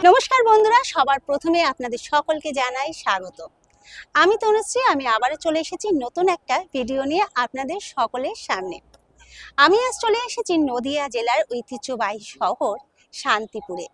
নমস্কার বন্ধুরা, সবার প্রথমে আপনাদের সকলকে জানাই স্বাগত। আমি তনুশ্রী, আমি আবারও চলে এসেছি নতুন একটা ভিডিও নিয়ে আপনাদের সকলের সামনে। আমি আজ চলে এসেছি নদিয়া জেলার ঐতিহ্যবাহী শহর শান্তিপুরে।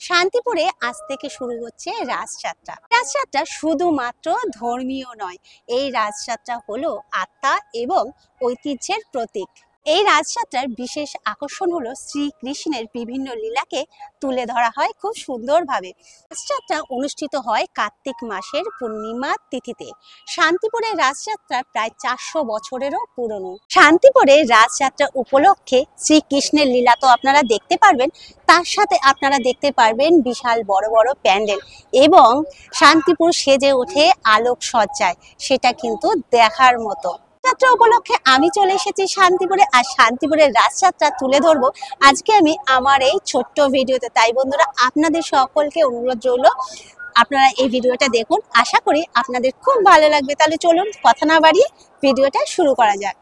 শান্তিপুরে আজ থেকে শুরু হচ্ছে রাসযাত্রা। রাসযাত্রা শুধুমাত্র ধর্মীয় নয়, এই রাসযাত্রা হলো আত্মা এবং ঐতিহ্যের প্রতীক। এই রাসযাত্রার বিশেষ আকর্ষণ হলো শ্রীকৃষ্ণের বিভিন্ন লীলাকে তুলে ধরা হয় খুব সুন্দরভাবে। রাসযাত্রা অনুষ্ঠিত হয় কার্তিক মাসের পূর্ণিমা তিথিতে। শান্তিপুরের রাসযাত্রা প্রায় 400 বছরেরও পুরনো। শান্তিপুরে রাসযাত্রা উপলক্ষে শ্রীকৃষ্ণের লীলা তো আপনারা দেখতে পারবেন, তার সাথে আপনারা দেখতে পারবেন বিশাল বড় বড় প্যান্ডেল এবং শান্তিপুর সেজে ওঠে আলোকসজ্জায়, সেটা কিন্তু দেখার মতো। যাত্রা উপলক্ষে আমি চলে এসেছি শান্তিপুরে, আর শান্তিপুরের রাসযাত্রা তুলে ধরবো আজকে আমি আমার এই ছোট্ট ভিডিওতে। তাই বন্ধুরা, আপনাদের সকলকে অনুরোধ রইল আপনারা এই ভিডিওটা দেখুন, আশা করি আপনাদের খুব ভালো লাগবে। তাহলে চলুন কথা না বাড়িয়ে ভিডিওটা শুরু করা যাক।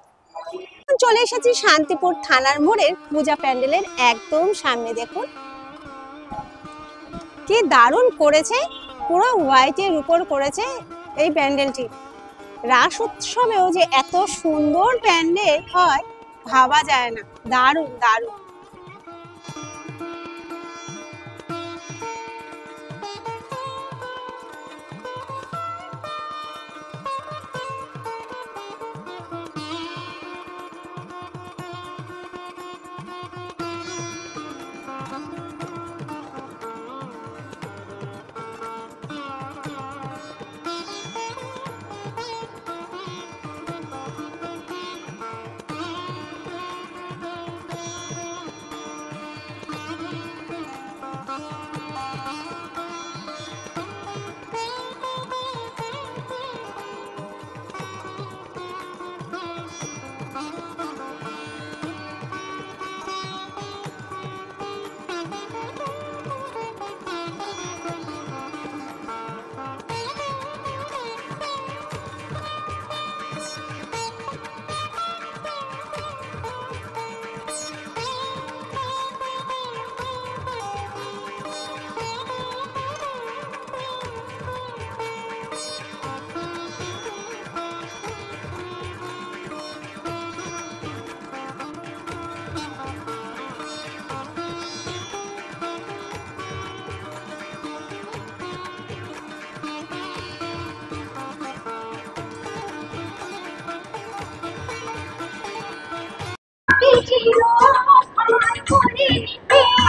চলে এসেছি শান্তিপুর থানার মোড়ের পূজা প্যান্ডেলের একদম সামনে। দেখুন কি দারুণ করেছে, পুরো হোয়াইটের উপর করেছে এই প্যান্ডেলটি। রাস উৎসবেও যে এত সুন্দর প্যান্ডেল হয় ভাবা যায় না, দারুণ দারুণ।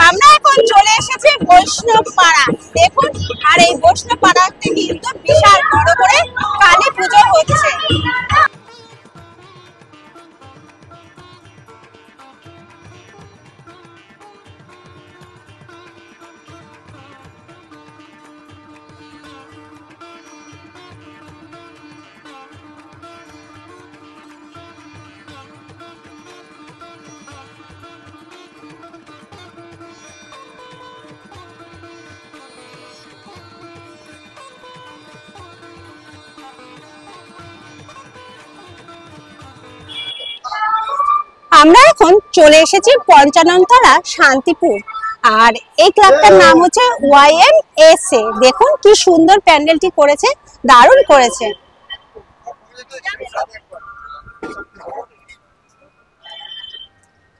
আমরা এখন চলে এসেছি বৈষ্ণব পাড়া। দেখুন, আর এই বৈষ্ণব পাড়াতে কিন্তু বিশাল বড় করে কালী পুজো হচ্ছে। আমরা এখন চলে এসেছি পঞ্চাননতলা শান্তিপুর, আর এই ক্লাবটার নাম হচ্ছে YMSA। দেখুন কি সুন্দর প্যান্ডেলটি করেছে, দারুণ করেছে।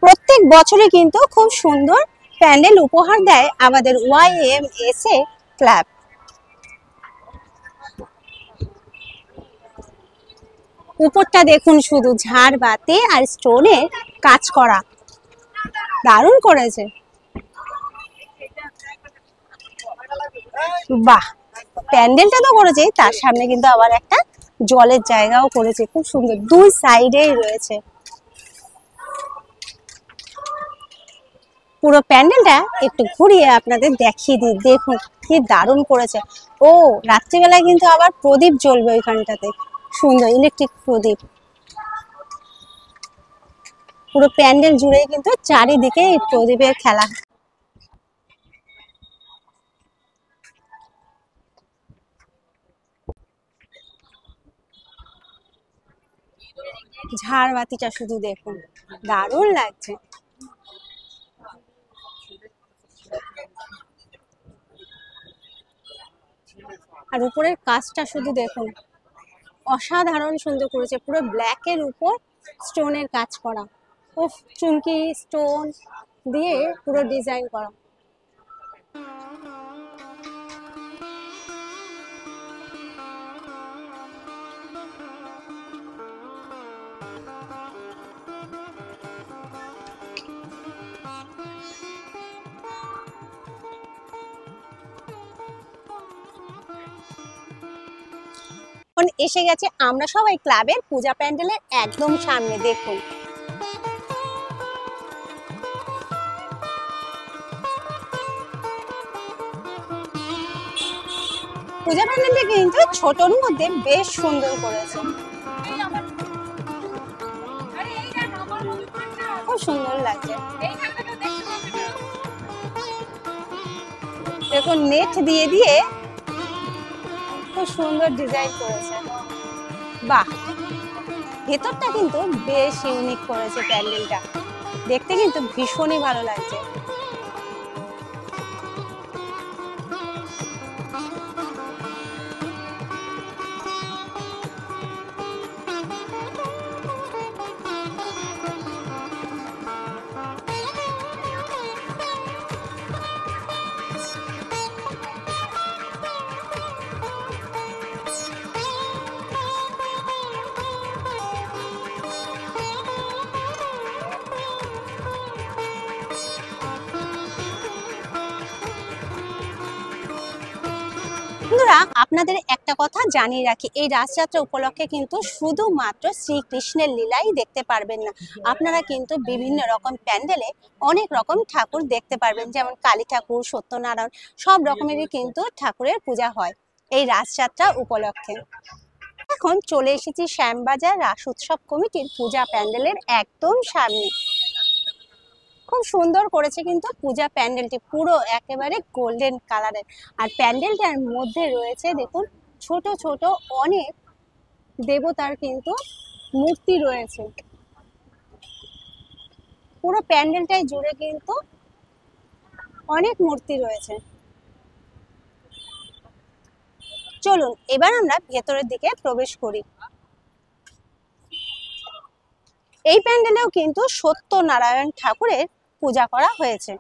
প্রত্যেক বছরে কিন্তু খুব সুন্দর প্যান্ডেল উপহার দেয় আমাদের YMSA ক্লাব। উপরটা দেখুন, শুধু ঝাড়বাতি আর স্টোনের কাজ করা, দারুণ করেছে। বাহ, প্যান্ডেলটা তো করেছে, তার সামনে কিন্তু আবার একটা জলের জায়গাও করেছে, খুব সুন্দর, দুই সাইডেই রয়েছে। পুরো প্যান্ডেলটা একটু ঘুরিয়ে আপনাদের দেখিয়ে দিই। দেখুন কি দারুণ করেছে। ও রাত্রিবেলায় কিন্তু আবার প্রদীপ জ্বলবে ওইখানটাতে, সুন্দর ইলেকট্রিক প্রদীপ। পুরো প্যান্ডেল জুড়ে কিন্তু চারিদিকে এই প্রদীপের খেলা। ঝাড়বাতিটা শুধু দেখুন, দারুণ লাগছে। আর উপরের কাজটা শুধু দেখুন, অসাধারণ সুন্দর করেছে। পুরো ব্ল্যাকের উপর স্টোনের কাজ করা, ও চুমকি স্টোন দিয়ে পুরো ডিজাইন করা। এখন এসে গেছে আমরা সবাই ক্লাবের পূজা প্যান্ডেলের একদম সামনে। দেখুন পূজা প্যান্ডেলটা কিন্তু ছোটর মধ্যে বেশ সুন্দর করেছে, খুব সুন্দর লাগছে। দেখুন নেট দিয়ে দিয়ে খুব সুন্দর ডিজাইন করেছে। বাহ, ভেতরটা কিন্তু বেশ ইউনিক করেছে প্যান্ডেলটা, দেখতে কিন্তু ভীষণই ভালো লাগছে। বন্ধুরা আপনাদের একটা কথা জানিয়ে রাখি, এই রাসযাত্রা উপলক্ষে কিন্তু শুধুমাত্র শ্রীকৃষ্ণের লীলাই দেখতে পারবেন না, আপনারা কিন্তু বিভিন্ন রকম প্যান্ডেলে অনেক রকম ঠাকুর দেখতে পারবেন, যেমন কালী ঠাকুর, সত্যনারায়ণ, সব রকমেরই কিন্তু ঠাকুরের পূজা হয় এই রাসযাত্রা উপলক্ষে। এখন চলে এসেছি শ্যামবাজার রাস উৎসব কমিটির পূজা প্যান্ডেলের একদম সামনে। খুব সুন্দর করেছে কিন্তু পূজা প্যান্ডেলটি, পুরো একেবারে গোল্ডেন কালারের। আর প্যান্ডেলটার মধ্যে রয়েছে দেখুন ছোট ছোট অনেক দেবতার কিন্তু মূর্তি রয়েছে। পুরো প্যান্ডেলটাই জুড়ে কিন্তু অনেক মূর্তি রয়েছে। চলুন এবার আমরা ভেতরের দিকে প্রবেশ করি। এই প্যান্ডেলেও কিন্তু সত্যনারায়ণ ঠাকুরের পূজা করা হয়েছে।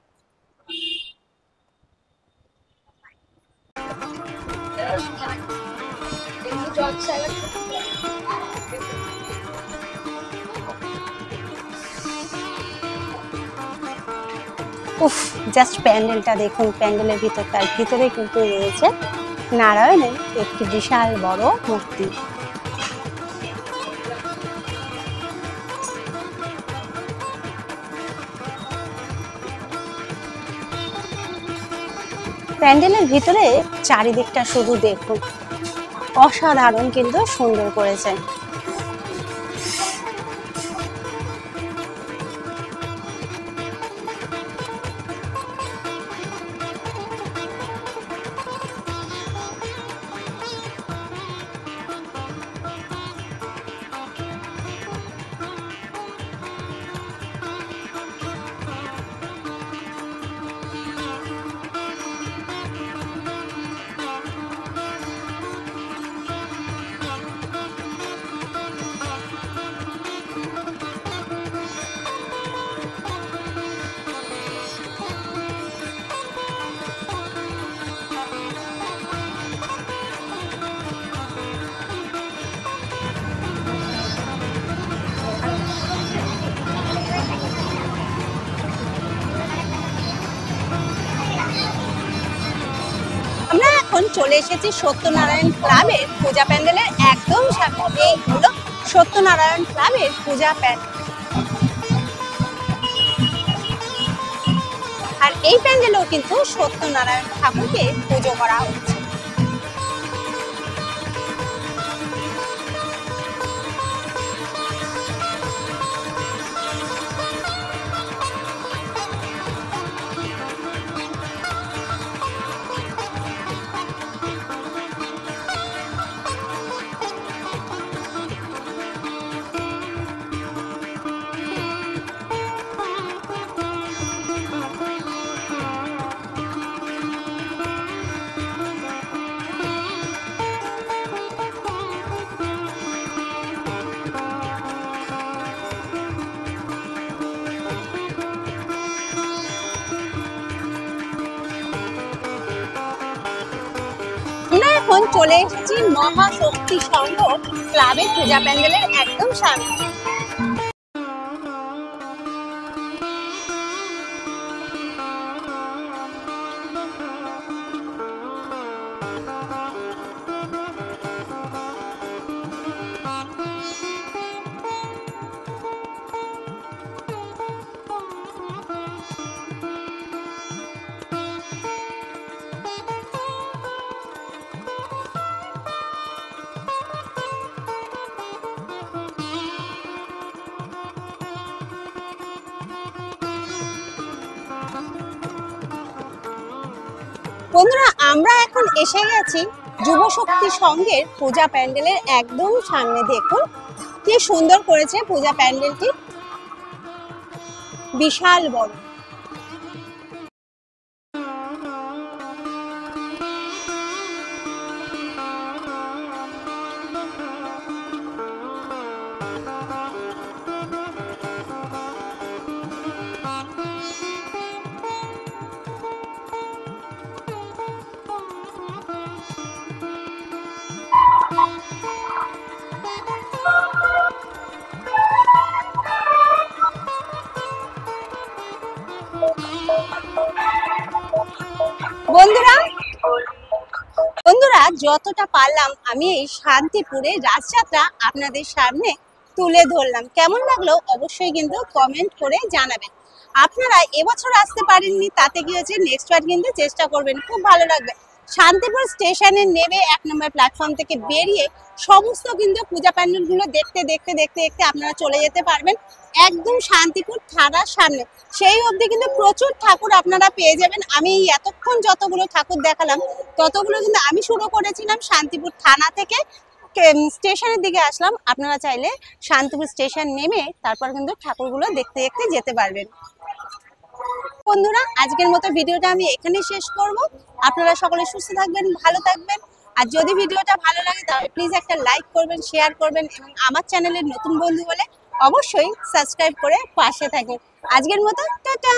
উফ, জাস্ট প্যান্ডেলটা দেখুন, প্যান্ডেলের ভিতরটার ভিতরে কিন্তু রয়েছে নারায়ণের একটি বিশাল বড় মূর্তি। প্যান্ডেলের ভিতরে চারিদিকটা শুধু দেখুন, অসাধারণ কিন্তু সুন্দর করেছে। আমরা এখন চলে এসেছি সত্যনারায়ণ ক্লাবের পূজা প্যান্ডেলের একদম সামনে। এই হলো সত্যনারায়ণ ক্লাবের পূজা প্যান্ডেল। এই প্যান্ডেলেও কিন্তু সত্যনারায়ণ ঠাকুরকে পুজো করা হচ্ছে। আমরা এখন চলে এসেছি মহাশক্তি সংঘ ক্লাবের পূজা প্যান্ডেলের একদম সামনে। বন্ধুরা, আমরা এখন এসে গেছি যুবশক্তি সংঘের পূজা প্যান্ডেলের একদম সামনে। দেখুন কি সুন্দর করেছে পূজা প্যান্ডেলটি, বিশাল বড়। বন্ধুরা যতটা পারলাম আমি এই শান্তিপুরে রাজযাত্রা আপনাদের সামনে তুলে ধরলাম। কেমন লাগলো অবশ্যই কিন্তু কমেন্ট করে জানাবেন। আপনারা এবছর আসতে পারেননি, তাতে কি হয়েছে, নেক্সট বার কিন্তু চেষ্টা করবেন, খুব ভালো লাগবে। শান্তিপুর স্টেশনে নেমে 1 নম্বর প্ল্যাটফর্ম থেকে বেরিয়ে সমস্ত কিন্তু পূজা প্যান্ডেলগুলো দেখতে দেখতে দেখতে দেখতে আপনারা চলে যেতে পারবেন একদম শান্তিপুর থানার সামনে। সেই অবধি কিন্তু প্রচুর ঠাকুর আপনারা পেয়ে যাবেন। আমি এতক্ষণ যতগুলো ঠাকুর দেখালাম ততগুলো কিন্তু আমি শুরু করেছিলাম শান্তিপুর থানা থেকে, স্টেশনের দিকে আসলাম। আপনারা চাইলে শান্তিপুর স্টেশন নেমে তারপর কিন্তু ঠাকুরগুলো দেখতে দেখতে যেতে পারবেন। বন্ধুরা, আজকের মতো ভিডিওটা আমি এখানেই শেষ করব। আপনারা সকলে সুস্থ থাকবেন, ভালো থাকবেন। আর যদি ভিডিওটা ভালো লাগে তাহলে প্লিজ একটা লাইক করবেন, শেয়ার করবেন এবং আমার চ্যানেলের নতুন বন্ধু হলে অবশ্যই সাবস্ক্রাইব করে পাশে থাকবেন। আজকের মতো টাটা।